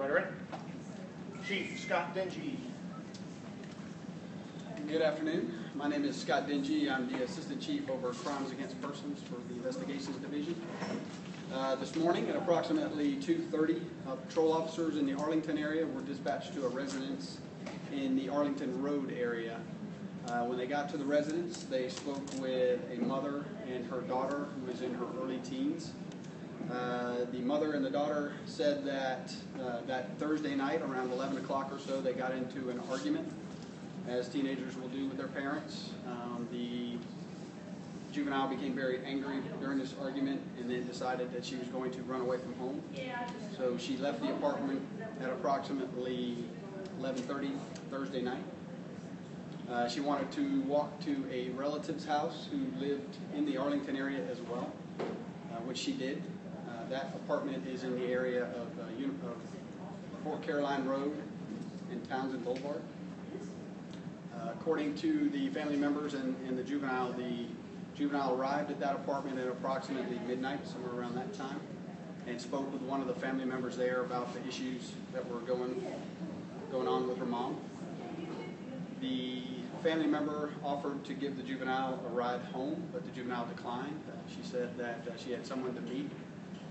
Veteran. Chief Scott Dingee. Good afternoon. My name is Scott Dingee. I'm the Assistant Chief over Crimes Against Persons for the Investigations Division. This morning at approximately 2:30, patrol officers in the Arlington area were dispatched to a residence in the Arlington Road area. When they got to the residence, they spoke with a mother and her daughter who was in her early teens. The mother and the daughter said that that Thursday night around 11 o'clock or so they got into an argument, as teenagers will do with their parents. The juvenile became very angry during this argument and then decided that she was going to run away from home. So she left the apartment at approximately 11:30 Thursday night. She wanted to walk to a relative's house who lived in the Arlington area as well, which she did. That apartment is in the area of Fort Caroline Road and Townsend Boulevard. According to the family members and the juvenile arrived at that apartment at approximately midnight, somewhere around that time, and spoke with one of the family members there about the issues that were going on with her mom. The family member offered to give the juvenile a ride home, but the juvenile declined. She said that she had someone to meet,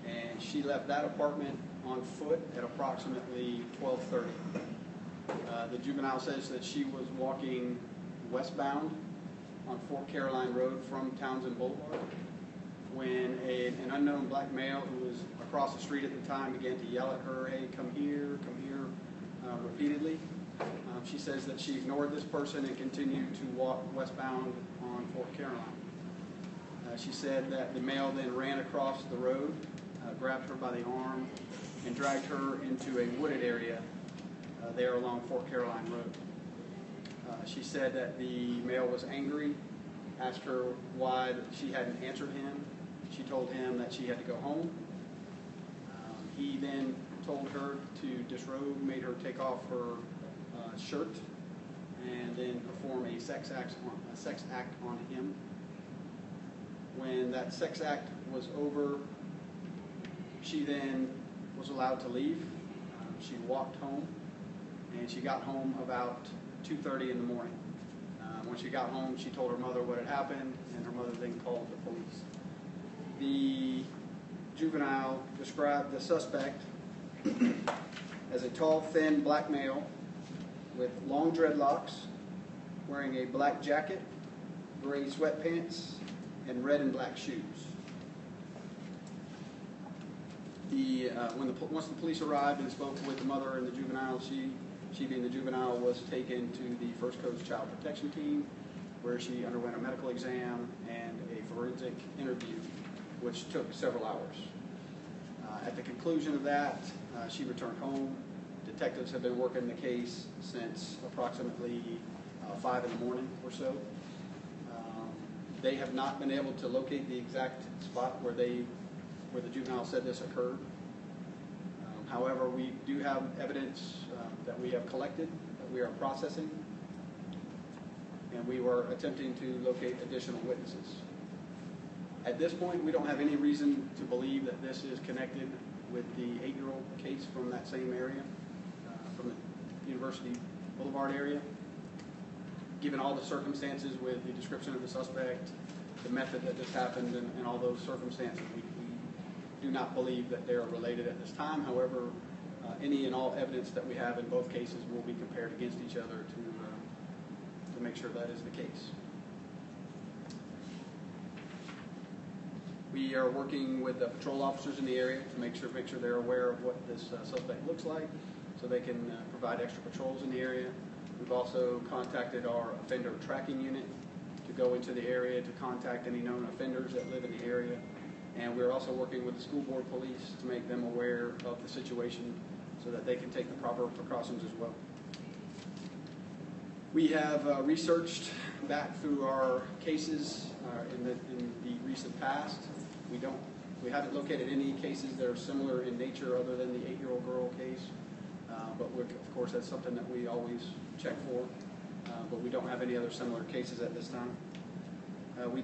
and she left that apartment on foot at approximately 12:30. The juvenile says that she was walking westbound on Fort Caroline Road from Townsend Boulevard when an unknown black male who was across the street at the time began to yell at her, "Hey, come here," repeatedly. She says that she ignored this person and continued to walk westbound on Fort Caroline. She said that the male then ran across the road, grabbed her by the arm, and dragged her into a wooded area there along Fort Caroline Road. She said that the male was angry, asked her why she hadn't answered him. She told him that she had to go home. He then told her to disrobe, made her take off her shirt, and then perform a sex act on him. When that sex act was over, she then was allowed to leave. She walked home, and she got home about 2:30 in the morning. When she got home, she told her mother what had happened, and her mother then called the police. The juvenile described the suspect as a tall, thin black male with long dreadlocks, wearing a black jacket, gray sweatpants, and red and black shoes. Once the police arrived and spoke with the mother and the juvenile, she being the juvenile, was taken to the First Coast Child Protection Team, where she underwent a medical exam and a forensic interview, which took several hours. At the conclusion of that, she returned home. Detectives have been working the case since approximately 5 in the morning or so. They have not been able to locate the exact spot where the juvenile said this occurred. However, we do have evidence that we have collected, that we are processing, and we were attempting to locate additional witnesses. At this point, we don't have any reason to believe that this is connected with the 8-year-old case from that same area, from the University Boulevard area. Given all the circumstances with the description of the suspect, the method that this happened, and all those circumstances, we do not believe that they are related at this time. However, any and all evidence that we have in both cases will be compared against each other to make sure that is the case. We are working with the patrol officers in the area to make sure they're aware of what this suspect looks like, so they can provide extra patrols in the area. We've also contacted our offender tracking unit to go into the area to contact any known offenders that live in the area. And we're also working with the school board police to make them aware of the situation so that they can take the proper precautions as well. We have researched back through our cases in the recent past. We haven't located any cases that are similar in nature other than the 8-year-old girl case. But of course, that's something that we always check for. But we don't have any other similar cases at this time.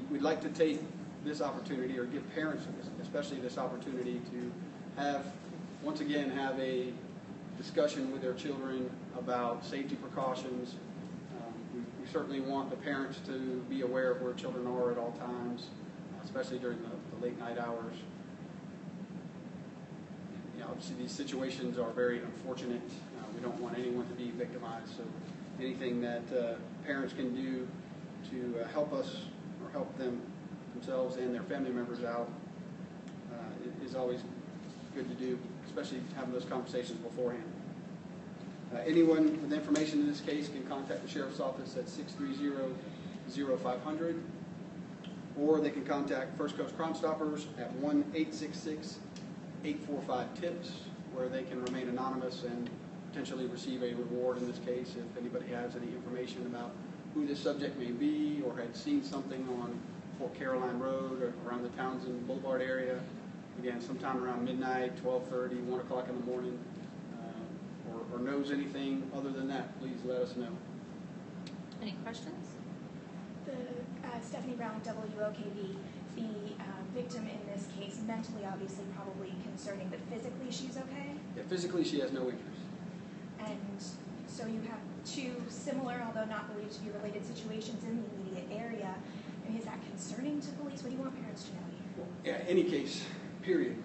We'd like to take this opportunity, or give parents especially this opportunity, to once again have a discussion with their children about safety precautions. We certainly want the parents to be aware of where children are at all times, especially during the late night hours. Obviously, these situations are very unfortunate. We don't want anyone to be victimized, so anything that parents can do to help us or help themselves and their family members out is always good to do, especially having those conversations beforehand. Anyone with information in this case can contact the Sheriff's Office at 630-0500, or they can contact First Coast Crime Stoppers at 1-866-845-TIPS, where they can remain anonymous and potentially receive a reward in this case if anybody has any information about who this subject may be or had seen something on Fort Caroline Road or around the Townsend Boulevard area. Again, sometime around midnight, 12:30, 1 o'clock in the morning, or knows anything other than that, please let us know. Any questions? Stephanie Brown, WOKV, the victim in this case, mentally obviously probably concerning, but physically she's okay? Yeah, physically she has no injuries. And so you have two similar, although not believed to be related situations in the immediate area. I mean, is that concerning to police? What do you want parents to know here? Well, yeah, any case, period,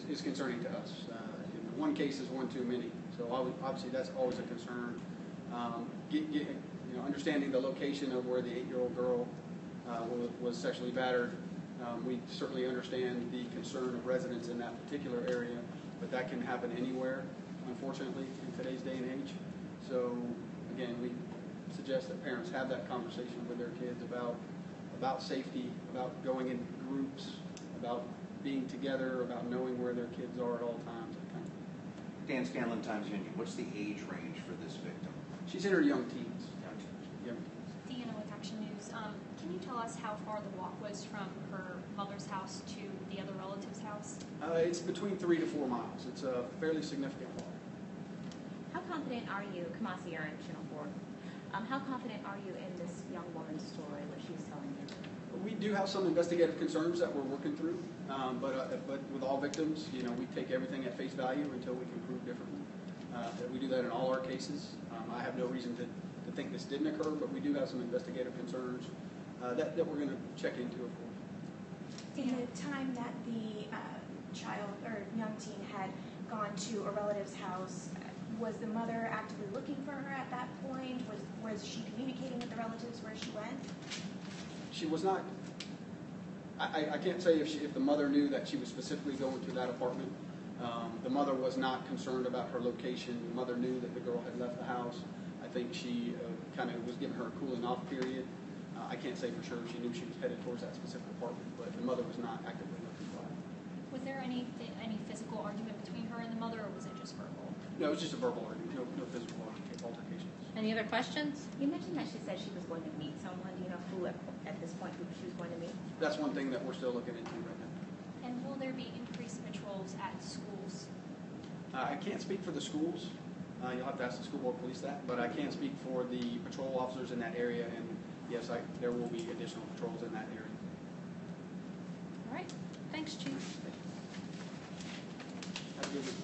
is concerning to us. One case is one too many, so obviously that's always a concern. Understanding the location of where the 8-year-old girl was sexually battered, we certainly understand the concern of residents in that particular area, but that can happen anywhere, unfortunately, in today's day and age. So, again, we suggest that parents have that conversation with their kids about safety, about going in groups, about being together, about knowing where their kids are at all times. Dan Scanlon, Times Union. What's the age range for this victim? She's in her young teens. Yep. Deanna with Action News. Can you tell us how far the walk was from her mother's house to the other relative's house? It's between 3 to 4 miles. It's a fairly significant walk. How confident are you, Kamasi, you're in Channel 4, how confident are you in this young woman's story, what she's telling you? We do have some investigative concerns that we're working through, but with all victims, we take everything at face value until we can prove differently. We do that in all our cases. I have no reason to think this didn't occur, but we do have some investigative concerns that we're going to check into, of course. In the time that the child or young teen had gone to a relative's house, was the mother actively looking for her at that point? Was she communicating with the relatives where she went? She was not. I can't say if the mother knew that she was specifically going to that apartment. The mother was not concerned about her location. The mother knew that the girl had left the house. I think she kind of was giving her a cooling off period. I can't say for sure she knew she was headed towards that specific apartment, but the mother was not actively looking for it. Was there any physical argument between her and the mother, or was it just verbal? No, it was just a verbal argument, no physical altercations. Any other questions? You mentioned that she said she was going to meet someone. Do you know who at this point who she was going to meet? That's one thing that we're still looking into right now. And will there be increased patrols at schools? I can't speak for the schools. You'll have to ask the school board police that, but I can speak for the patrol officers in that area, and yes, there will be additional patrols in that area. All right. Thanks, Chief. Have a good week.